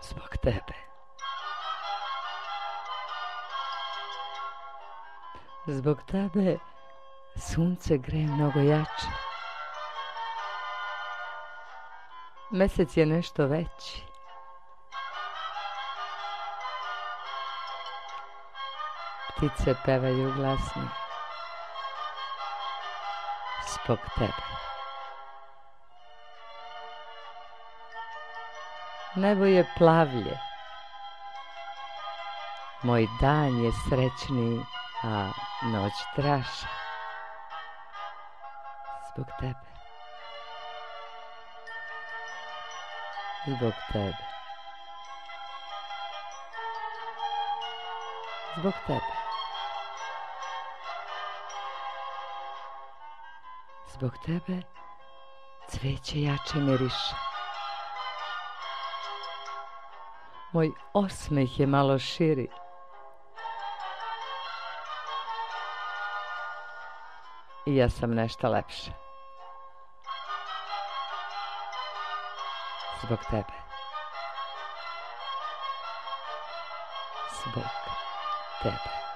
Zbog tebe. Zbog tebe sunce greje mnogo jače. Mesec je nešto veći. Ptice pevaju glasno. Zbog tebe. Nebo je plavlje. Moj dan je srećniji, a noć draža. Zbog tebe. Zbog tebe. Zbog tebe. Zbog tebe cveće jače miriše. Moj osmeh je malo širi. I ja sam nešto lepše. Zbog tebe. Zbog tebe.